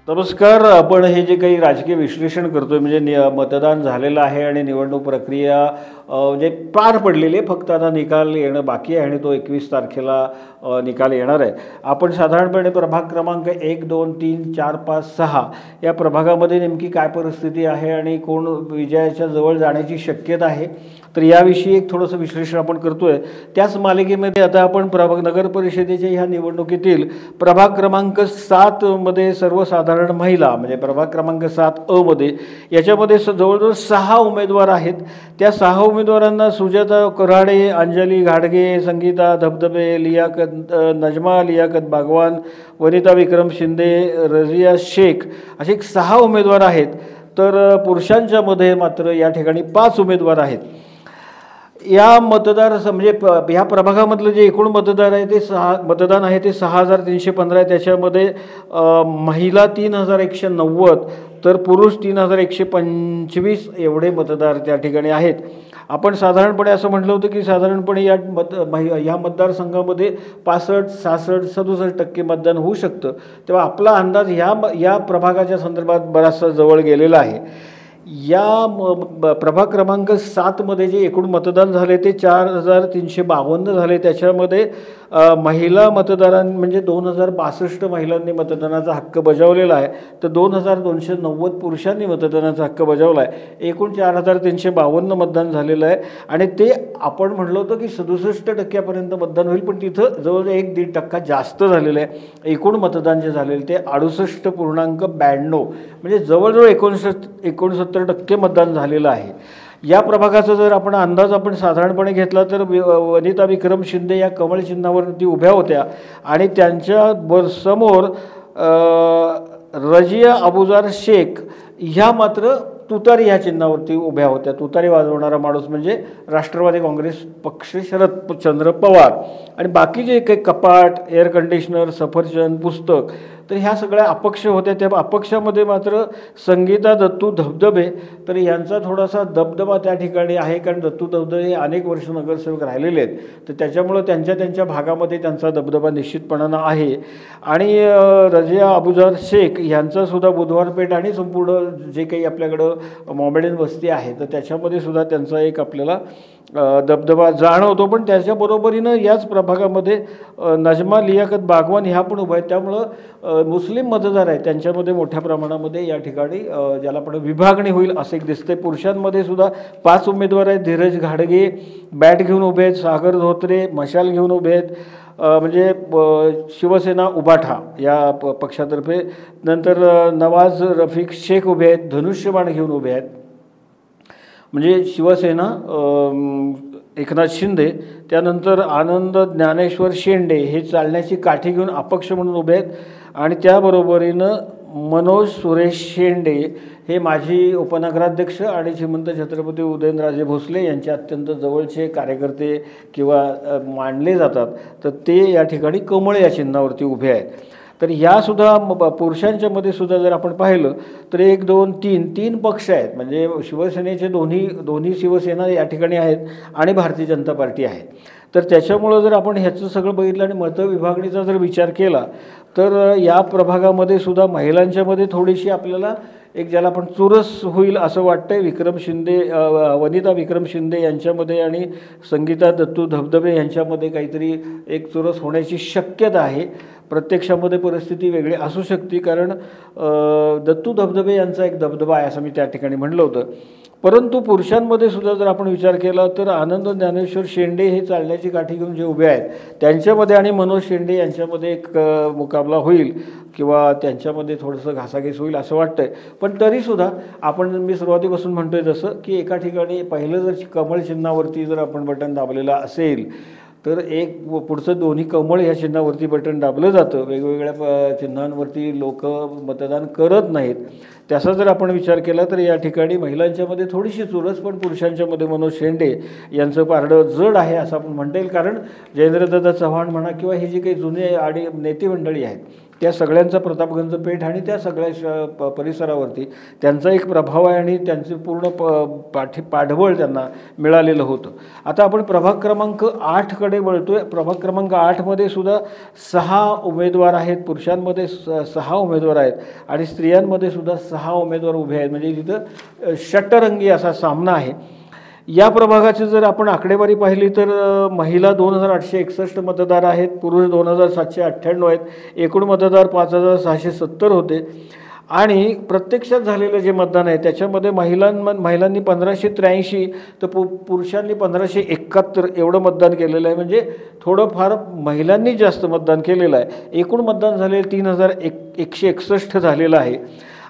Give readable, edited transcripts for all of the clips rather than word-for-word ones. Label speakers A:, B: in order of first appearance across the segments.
A: नमस्कार. आपण हे जे काही राजकीय विश्लेषण करतोय म्हणजे मतदान झालेलं आहे आणि निवडणूक प्रक्रिया म्हणजे पार पडलेली आहे. फक्त आता निकाल येणं बाकी आहे आणि तो 21 तारखेला निकाल येणार आहे. आपण साधारणपणे प्रभाग क्रमांक 1, 2, 3, 4, 5, 6 या प्रभागामध्ये नेमकी काय परिस्थिती आहे आणि कोण विजयाच्या जवळ जाण्याची शक्यता आहे, तर याविषयी एक थोडंसं विश्लेषण आपण करतोय. त्याच मालिकेमध्ये आता आपण नगर परिषदेच्या ह्या निवडणुकीतील प्रभाग क्रमांक 7 मध्ये सर्वसाधारण महिला म्हणजे प्रभाग क्रमांक 7 मध्ये याच्यामध्ये जवळजवळ 6 उमेदवार आहेत. त्या 6 उमेदवारांना सुजाता कराडे, अंजली घाडगे, संगीता धबधबे, नजमा लियाकत बागवान, वनिता विक्रम शिंदे, रजिया शेख असे 6 उमेदवार आहेत. तर पुरुषांच्या मध्ये मात्र या ठिकाणी 5 उमेदवार आहेत. या म्हणजे ह्या प्रभागामधलं जे एकूण मतदान आहे ते 6,315 आहे. त्याच्यामध्ये महिला 3,190 तर पुरुष 3,125 एवढे मतदार त्या ठिकाणी आहेत. आपण साधारणपणे असं म्हटलं होतं की साधारणपणे या मतदारसंघामध्ये 65, 66, 67% मतदान होऊ शकतं. तेव्हा आपला अंदाज या प्रभागाच्या संदर्भात बराचसा जवळ गेलेला आहे. या प्रभाग क्रमांक 7 मध्ये जे एकूण मतदान झाले ते 4,352 झाले. त्याच्यामध्ये महिला म्हणजे 2,062 महिलांनी मतदानाचा हक्क बजावलेला आहे, तर 2,290 पुरुषांनी मतदानाचा हक्क बजावला आहे. एकूण 4,352 मतदान झालेलं आहे आणि ते आपण म्हटलं होतं की 67% मतदान होईल, पण तिथं जवळजवळ 1-1.5% जास्त झालेलं आहे. एकूण मतदान जे झालेलं ते 68.92 म्हणजे जवळजवळ 69% मतदान झालेलं आहे. या प्रभागाचा जर अंदाज आपण साधारणपणे घेतला तर वनिता विक्रम शिंदे या कमळ चिन्हावरती उभ्या होत्या आणि त्यांच्या समोर रजिया अबुजार शेख ह्या मात्र तुतारी ह्या चिन्हावरती उभ्या होत्या. तुतारी वाजवणारा माणूस म्हणजे राष्ट्रवादी काँग्रेस पक्ष शरदचंद्र पवार. आणि बाकी जे काही कपाट, एअर कंडिशनर, सफरचंद, पुस्तक तर ह्या सगळ्या अपक्ष होत्या. त्या अपक्षामध्ये मात्र संगीता दत्तू धबधबे तर यांचा थोडासा दबदबा त्या ठिकाणी आहे, कारण दत्तू धबधबे हे अनेक वर्ष नगरसेवक राहिलेले आहेत, तर त्याच्यामुळं त्यांच्या भागामध्ये त्यांचा दबदबा निश्चितपणानं आहे. आणि रजिया अबुजार शेख यांचासुद्धा बुधवारपेठ आणि संपूर्ण जे काही आपल्याकडं मोमेडियन वस्ती आहे तर त्याच्यामध्ये सुद्धा त्यांचा एक आपल्याला दबदबा जाणवतो. पण त्याच्याबरोबरीनं याच प्रभागामध्ये नजमा लियाकत बागवान ह्या पण उभा आहेत. त्यामुळं मुस्लिम मतदार आहेत त्यांच्यामध्ये मोठ्या प्रमाणामध्ये या ठिकाणी ज्याला पण विभागणी होईल असं एक दिसतंय. पुरुषांमध्ये सुद्धा 5 उमेदवार आहेत. धीरज घाडगे बॅट घेऊन उभे आहेत, सागर धोत्रे मशाल घेऊन उभे आहेत, म्हणजे शिवसेना उबाठा या पक्षातर्फे. नंतर नवाज रफिक शेख उभे आहेत, धनुष्यबाण घेऊन उभे आहेत म्हणजे शिवसेना एकनाथ शिंदे. त्यानंतर आनंद ज्ञानेश्वर शेंडे हे चालण्याची काठी घेऊन अपक्ष म्हणून उभे आहेत. आणि त्याबरोबरीनं मनोज सुरेश शेंडे हे माजी उपनगराध्यक्ष आणि श्रीमंत छत्रपती उदयनराजे भोसले यांचे अत्यंत जवळचे कार्यकर्ते किंवा मानले जातात, तर ते या ठिकाणी कमळ या चिन्हावरती उभे आहेत. तर यासुद्धा पुरुषांच्या मध्ये सुद्धा जर आपण पाहिलं तर 1, 2, 3 पक्ष आहेत. म्हणजे शिवसेनेचे दोन्ही शिवसेना या ठिकाणी आहेत आणि भारतीय जनता पार्टी आहे. तर त्याच्यामुळं जर आपण ह्याचं सगळं बघितलं आणि मतविभागणीचा जर विचार केला तर या प्रभागामध्ये सुद्धा महिलांच्यामध्ये थोडीशी आपल्याला एक ज्याला आपण चुरस होईल असं वाटतंय. वनिता विक्रम शिंदे यांच्यामध्ये आणि संगीता दत्तू धबधबे यांच्यामध्ये काहीतरी एक चुरस होण्याची शक्यता आहे. प्रत्यक्षामध्ये परिस्थिती वेगळी असू शकते, कारण दत्तू धबधबे यांचा एक दबदबा आहे असं मी त्या ठिकाणी म्हटलं होतं. परंतु पुरुषांमध्ये सुद्धा जर आपण विचार केला तर आनंद ज्ञानेश्वर शेंडे हे चालण्याची काठी घेऊन जे उभे आहेत त्यांच्यामध्ये आणि मनोज शेंडे यांच्यामध्ये एक मुकाबला होईल किंवा त्यांच्यामध्ये थोडंसं घासाघीस होईल असं वाटतंय. पण तरीसुद्धा मी सुरुवातीपासून म्हणतोय जसं की एका ठिकाणी पहिलं जर कमळ चिन्हावरती जर आपण बटन दाबलेलं असेल तर पुढचं दोन्ही कमळ या चिन्हावरती बटन दाबलं जातं. वेगवेगळ्या चिन्हांवरती लोक मतदान करत नाहीत. त्याचा जर आपण विचार केला तर या ठिकाणी महिलांच्यामध्ये थोडीशी चुरस, पण पुरुषांच्यामध्ये मनोज शेंडे यांचं पारडं जड आहे असं आपण म्हणता येईल. कारण जयेंद्रदादा चव्हाण म्हणा किंवा ही जी काही जुने नेते मंडळी आहेत त्या सगळ्यांचा प्रतापगंज पेठ आणि त्या सगळ्या परिसरावरती त्यांचा एक प्रभाव आहे आणि त्यांचे पूर्ण पाठबळ त्यांना मिळालेलं होतं. आता आपण प्रभाग क्रमांक 8कडे वळतोय. प्रभाग क्रमांक 8मध्ये सुद्धा 6 उमेदवार आहेत. पुरुषांमध्ये 6 उमेदवार आहेत आणि स्त्रियांमध्ये सुद्धा 6 उमेदवार उभे आहेत. म्हणजे तिथं षटरंगी असा सामना आहे. या प्रभागाची जर आपण आकडेवारी पाहिली तर महिला 2861 मतदार आहेत, पुरुष 2798 आहेत, एकूण मतदार 5670 होते. आणि प्रत्यक्षात झालेलं जे मतदान आहे त्याच्यामध्ये महिलांनी 1583 तर पुरुषांनी 1571 एवढं मतदान केलेलं आहे. म्हणजे थोडंफार महिलांनी जास्त मतदान केलेलं आहे. एकूण मतदान झालेलं 3161 झालेलं आहे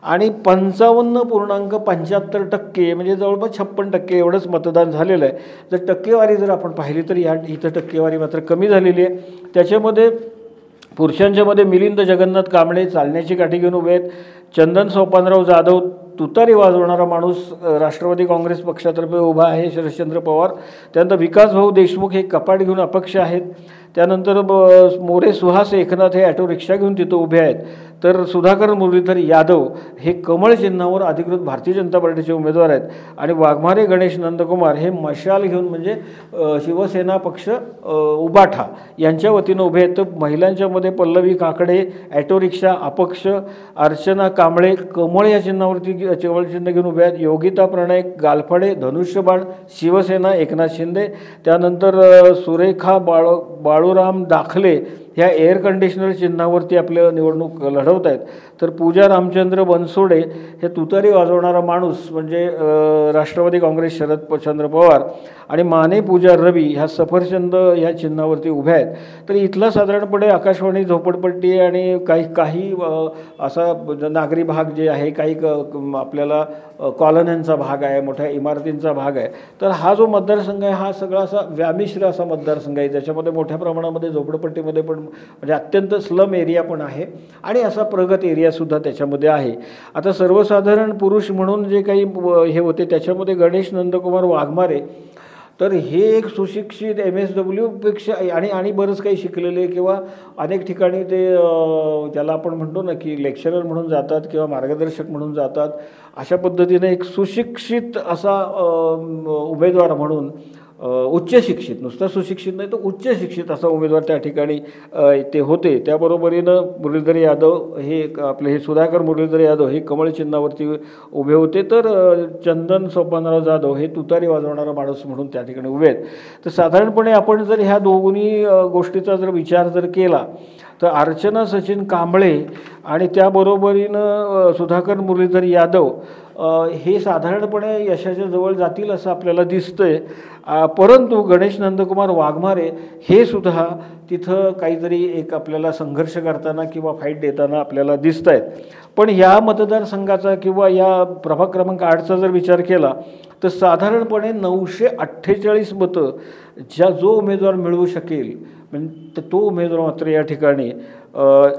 A: आणि 55.75% म्हणजे जवळपास 56% एवढंच मतदान झालेलं आहे. जर टक्केवारी जर आपण पाहिली तर इथं टक्केवारी मात्र कमी झालेली आहे. त्याच्यामध्ये पुरुषांच्यामध्ये मिलिंद जगन्नाथ कांबळे चालण्याची काठी घेऊन उभे आहेत. चंदन सोपानराव जाधव तुतारी वाजवणारा माणूस राष्ट्रवादी काँग्रेस पक्षातर्फे उभा आहे, शरदचंद्र पवार. त्यानंतर विकासभाऊ देशमुख हे कपाट घेऊन अपक्ष आहेत. त्यानंतर मोरे सुहास एकनाथ हे ॲटो रिक्षा घेऊन तिथं उभे आहेत. तर सुधाकर मुरलीधर यादव हे कमळ चिन्हावर अधिकृत भारतीय जनता पार्टीचे उमेदवार आहेत. आणि वाघमारे गणेश नंदकुमार हे मशाल घेऊन म्हणजे शिवसेना पक्ष उबाठा यांच्या वतीनं उभे आहेत. तर महिलांच्यामध्ये पल्लवी काकडे ॲटो रिक्षा अपक्ष, अर्चना कांबळे कमळ या चिन्हावरती कमळ चिन्ह घेऊन उभे आहेत. योगिता प्रणय गालफाडे धनुष्यबाण शिवसेना एकनाथ शिंदे. त्यानंतर सुरेखा बाळूराम दाखले ह्या एअर कंडिशनर चिन्हावरती आपल्या निवडणूक लढवत आहेत. तर पूजा रामचंद्र बनसोडे हे तुतारी वाजवणारा माणूस म्हणजे राष्ट्रवादी काँग्रेस शरदचंद्र पवार आणि माने पूजा रवी ह्या सफरचंद ह्या चिन्हावरती उभ्या आहेत. तर इथला साधारणपणे आकाशवाणी झोपडपट्टी आणि काही असा नागरी भाग जे आहे, काही आपल्याला कॉलन्यांचा भाग आहे, मोठ्या इमारतींचा भाग आहे. तर हा जो मतदारसंघ आहे हा सगळा असा व्यामिश्र असा मतदारसंघ आहे. त्याच्यामध्ये मोठ्या प्रमाणामध्ये झोपडपट्टीमध्ये पण म्हणजे अत्यंत स्लम एरिया पण आहे आणि असा प्रगत एरियासुद्धा त्याच्यामध्ये आहे. आता सर्वसाधारण पुरुष म्हणून जे काही हे होते त्याच्यामध्ये गणेश नंदकुमार वाघमारे तर हे एक सुशिक्षित MSW पेक्षा आणि बरंच काही शिकलेले किंवा अनेक ठिकाणी ते त्याला आपण म्हणतो ना की लेक्चरर म्हणून जातात किंवा मार्गदर्शक म्हणून जातात. अशा पद्धतीने एक सुशिक्षित असा उमेदवार म्हणून उच्च शिक्षित, नुसता सुशिक्षित नाही तर उच्च शिक्षित असा उमेदवार त्या ठिकाणी ते होते. त्याबरोबरीनं मुरलीधर यादव हे आपले हे सुधाकर मुरलीधर यादव हे कमळ चिन्हावरती उभे होते. तर चंदन सोपानराव जाधव हे तुतारी वाजवणारा माणूस म्हणून त्या ठिकाणी उभे आहेत. तर साधारणपणे आपण जर ह्या दोन्ही गोष्टीचा जर विचार जर केला तर अर्चना सचिन कांबळे आणि त्याबरोबरीनं सुधाकर मुरलीधर यादव हे साधारणपणे यशाच्या जवळ जातील असं आपल्याला दिसतंय. परंतु गणेश नंदकुमार वाघमारे हे सुद्धा तिथं काहीतरी एक आपल्याला संघर्ष करताना किंवा फाईट देताना आपल्याला दिसत आहेत. पण या मतदारसंघाचा किंवा या प्रभाग क्रमांक 8चा जर विचार केला तर साधारणपणे 948 मतं जो उमेदवार मिळवू शकेल म्हणजे तो उमेदवार मात्र या ठिकाणी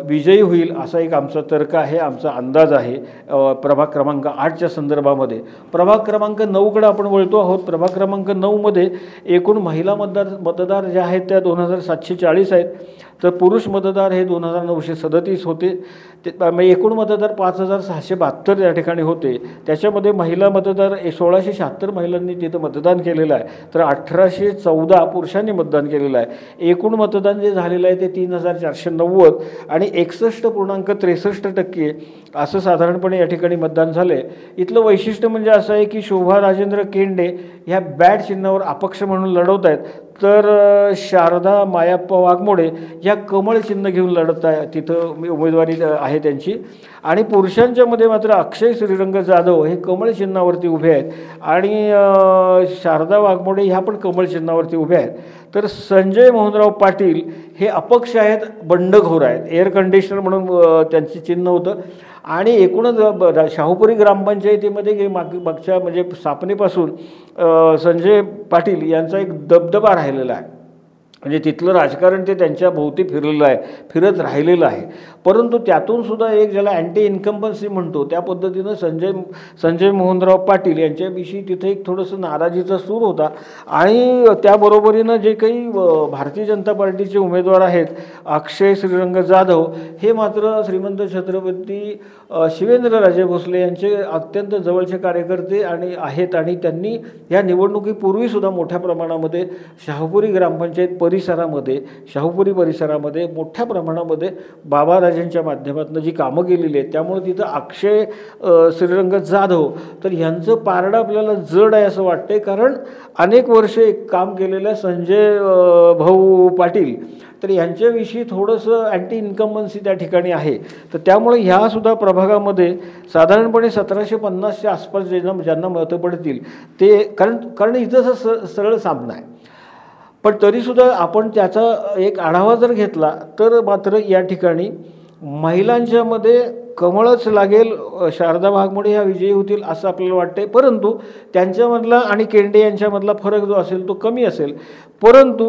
A: विजयी होईल असा एक आमचा तर्क आहे, आमचा अंदाज आहे प्रभाग क्रमांक 8च्या संदर्भामध्ये. प्रभाग क्रमांक 9कडे आपण वळतो आहोत. प्रभाग क्रमांक 9मध्ये एकूण महिला मतदार जे आहेत त्या 2740 आहेत. तर पुरुष मतदार हे 2937 होते. एकूण मतदार 5672 या ठिकाणी होते. त्याच्यामध्ये महिला मतदार 1676 महिलांनी तिथं मतदान केलेलं आहे. तर 1814 पुरुषांनी मतदान केलेलं आहे. एकूण मतदान जे झालेलं आहे ते 3490 आणि 61.63% असं साधारणपणे या ठिकाणी मतदान झालं आहे. इथलं वैशिष्ट्य म्हणजे असं आहे की शोभा राजेंद्र केंडे ह्या बॅट चिन्हावर अपक्ष म्हणून लढवत आहेत. तर शारदा मायाप्पा वाघमोडे ह्या कमळ चिन्ह घेऊन लढत आहे, तिथं उमेदवारी आहे त्यांची. आणि पुरुषांच्यामध्ये मात्र अक्षय श्रीरंग जाधव हे कमळ चिन्हावरती उभे आहेत आणि शारदा वाघमोडे ह्या पण कमळ चिन्हावरती उभे आहेत. तर संजय मोहनराव पाटील हे अपक्ष आहेत, बंडखोर आहेत, एअर कंडिशनर म्हणून त्यांचे चिन्ह होतं. आणि एकूणच शाहूपुरी ग्रामपंचायतीमध्ये मागच्या म्हणजे स्थापनेपासून संजय पाटील यांचा एक दबदबा राहिलेला आहे. म्हणजे तिथलं राजकारण ते त्यांच्या भोवती फिरत राहिलेलं आहे. परंतु त्यातून सुद्धा एक ज्याला अँटी इन्कम्बन्सी म्हणतो त्या पद्धतीनं संजय मोहनराव पाटील यांच्याविषयी तिथे एक थोडंसं नाराजीचा सूर होता. आणि त्याबरोबरीनं जे काही भारतीय जनता पार्टीचे उमेदवार आहेत अक्षय श्रीरंग जाधव हे मात्र श्रीमंत छत्रपती शिवेंद्रराजे भोसले यांचे अत्यंत जवळचे कार्यकर्ते आहेत आणि त्यांनी या निवडणुकीपूर्वीसुद्धा मोठ्या प्रमाणामध्ये शाहूपुरी ग्रामपंचायत शाहूपुरी परिसरामध्ये मोठ्या प्रमाणामध्ये बाबाराजेंच्या माध्यमातून जी कामं केलेली आहेत त्यामुळे तिथं अक्षय श्रीरंग जाधव तर ह्यांचं पारडं आपल्याला जड आहे असं वाटतंय. कारण अनेक वर्षे काम केलेल्या संजय भाऊ पाटील तर यांच्याविषयी थोडंसं अँटी इन्कम्बन्सी त्या ठिकाणी आहे. तर त्यामुळे ह्यासुद्धा प्रभागामध्ये साधारणपणे 1750च्या आसपास ज्यांना मतं पडतील ते कारण इथं सरळ सामना आहे. पण तरीसुद्धा आपण त्याचा एक आढावा जर घेतला तर मात्र या ठिकाणी महिलांच्यामध्ये कमळच लागेल, शारदा वाघमोडे ह्या विजयी होतील असं आपल्याला वाटतंय. परंतु त्यांच्यामधला आणि केंडे यांच्यामधला फरक जो असेल तो कमी असेल. परंतु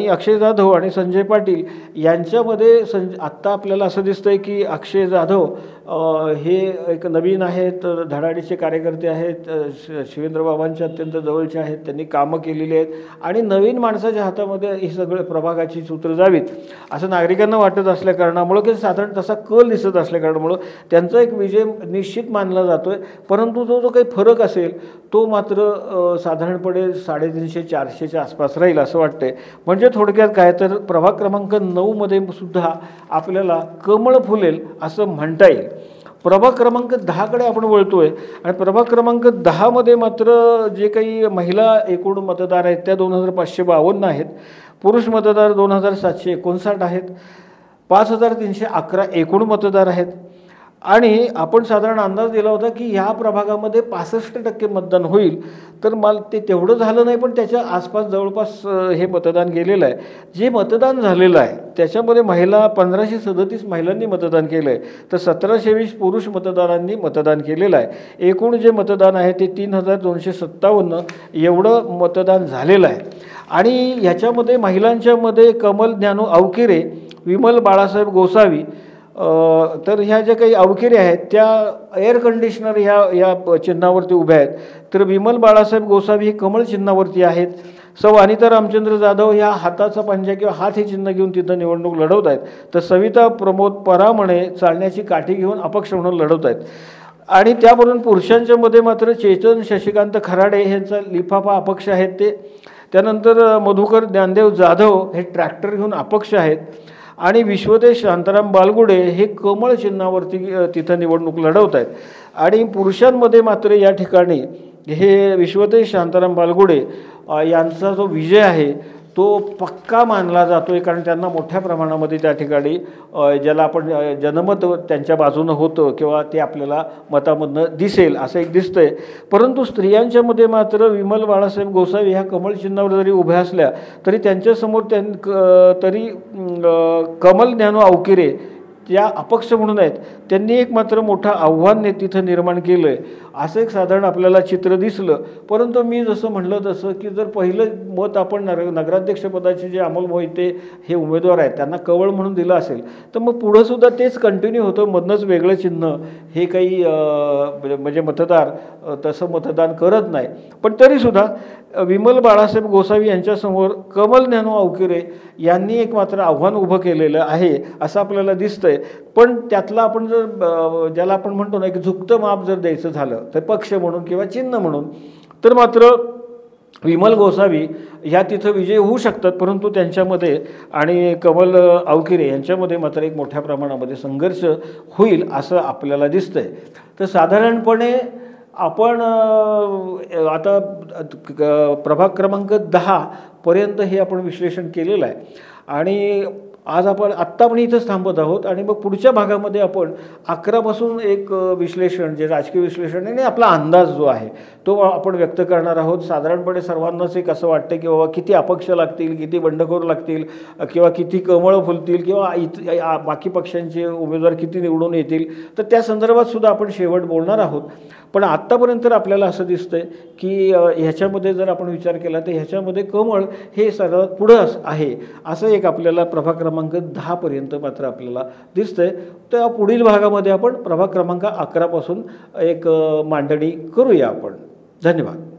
A: अक्षय जाधव आणि संजय पाटील यांच्यामध्ये आत्ता आपल्याला असं दिसतंय की अक्षय जाधव हे एक नवीन आहेत, धडाडीचे कार्यकर्ते आहेत, शिवेंद्रबाबांचे अत्यंत जवळचे आहेत, त्यांनी कामं केलेली आहेत आणि नवीन माणसाच्या हातामध्ये ही सगळे प्रभागाची सूत्र जावीत असं नागरिकांना वाटत असल्या कारणामुळं की साधारण तसा कल दिसत असल्या कारणामुळं त्यांचा एक विजय निश्चित मानला जातोय. परंतु जो काही फरक असेल तो मात्र साधारणपणे 350-400च्या आसपास राहील असं वाटतंय. म्हणजे थोडक्यात काय तर प्रभाग क्रमांक 9मध्ये सुद्धा आपल्याला कमळ फुलेल असं म्हणता येईल. प्रभाग क्रमांक 10कडे आपण वळतोय आणि प्रभाग क्रमांक 10मध्ये मात्र जे काही महिला एकूण मतदार आहेत त्या 2552 आहेत, पुरुष मतदार 2759 आहेत, 5311 एकूण मतदार आहेत. आणि आपण साधारण अंदाज दिला होता की ह्या प्रभागामध्ये 65% मतदान होईल. तर मला ते तेवढं झालं नाही, पण त्याच्या आसपास जवळपास हे मतदान गेलेलं आहे. जे मतदान झालेलं आहे त्याच्यामध्ये 1537 महिलांनी मतदान केलं आहे, तर 1720 पुरुष मतदारांनी मतदान केलेलं आहे. एकूण जे मतदान आहे ते 3257 एवढं मतदान झालेलं आहे. आणि ह्याच्यामध्ये महिलांच्यामध्ये कमल ज्ञानू अवकिरे, विमल बाळासाहेब गोसावी तर ह्या ज्या काही अवकिरे आहेत त्या एअर कंडिशनर या चिन्हावरती उभ्या आहेत. तर विमल बाळासाहेब गोसावी हे कमळ चिन्हावरती आहेत. सौ अनिता रामचंद्र जाधव ह्या हाताचा पंजा किंवा हात हे चिन्ह घेऊन तिथं निवडणूक लढवत आहेत. तर सविता प्रमोद परामणे चालण्याची काठी घेऊन अपक्ष म्हणून लढवत आहेत. आणि त्यावरून पुरुषांच्या मध्ये मात्र चेतन शशिकांत खराडे यांचा लिफाफा अपक्ष आहेत ते. त्यानंतर मधुकर ज्ञानदेव जाधव हे ट्रॅक्टर घेऊन अपक्ष आहेत. आणि विश्वदेश शांताराम बालगुडे हे कमळ चिन्हावरती तिथं निवडणूक लढवत आहेत. आणि पुरुषांमध्ये मात्र या ठिकाणी हे विश्वदेश शांताराम बालगुडे यांचा जो विजय आहे तो पक्का मानला जातोय. कारण त्यांना मोठ्या प्रमाणामध्ये त्या ठिकाणी ज्याला आपण जनमत त्यांच्या बाजूनं होतं किंवा ते आपल्याला मतामधनं दिसेल असं एक दिसतंय. परंतु स्त्रियांच्यामध्ये मात्र विमल बाळासाहेब गोसावी ह्या कमळ चिन्हावर जरी उभ्या असल्या तरी त्यांच्यासमोर तरी कमल ज्ञानू अवकिरे त्या अपक्ष म्हणून आहेत. त्यांनी एक मात्र मोठं आव्हान तिथं निर्माण केलं आहे असं एक साधारण आपल्याला चित्र दिसलं. परंतु मी जसं म्हणलं तसं की जर पहिलं मत आपण नगराध्यक्षपदाचे जे अमोल मोहिते हे उमेदवार आहेत त्यांना कवळ म्हणून दिलं असेल तर मग पुढंसुद्धा तेच कंटिन्यू होतं. मधनंच वेगळं चिन्ह हे काही म्हणजे मतदार तसं मतदान करत नाही. पण तरीसुद्धा विमल बाळासाहेब गोसावी यांच्यासमोर कमल ज्ञानू अवकिरे यांनी एक मात्र आव्हान उभं केलेलं आहे असं आपल्याला दिसतंय. पण त्यातला आपण जर ज्याला आपण म्हणतो ना की झुकतं माप जर द्यायचं झालं तर पक्ष म्हणून किंवा चिन्ह म्हणून तर मात्र विमल गोसावी ह्या तिथं विजय होऊ शकतात. परंतु त्यांच्यामध्ये आणि कमल अवकिरे यांच्यामध्ये मात्र एक मोठ्या प्रमाणामध्ये संघर्ष होईल असं आपल्याला दिसतंय. तर साधारणपणे आपण आता प्रभाग क्रमांक 10 पर्यंत हे आपण विश्लेषण केलेलं आहे आणि आज आत्ता आपण इथंच थांबत आहोत. आणि मग पुढच्या भागामध्ये आपण 11 पासून एक विश्लेषण जे राजकीय विश्लेषण आहे आणि आपला अंदाज जो आहे तो आपण व्यक्त करणार आहोत. साधारणपणे सर्वांनाच एक असं वाटतं की बाबा किती अपक्ष लागतील, किती बंडखोर लागतील किंवा किती कमळं फुलतील किंवा बाकी पक्षांचे उमेदवार किती निवडून येतील तर त्या संदर्भात सुद्धा आपण शेवट बोलणार आहोत. पण आत्तापर्यंत आपल्याला असं दिसतंय की ह्याच्यामध्ये जर आपण विचार केला तर ह्याच्यामध्ये कमळ हे सर्वात पुढं आहे असं एक आपल्याला प्रभाग क्रमांक क्रमांक 10 पर्यंत मात्र आपल्याला दिसतंय. त्या पुढील भागामध्ये आपण प्रभाग क्रमांक 11 पासून एक मांडणी करूया आपण. धन्यवाद.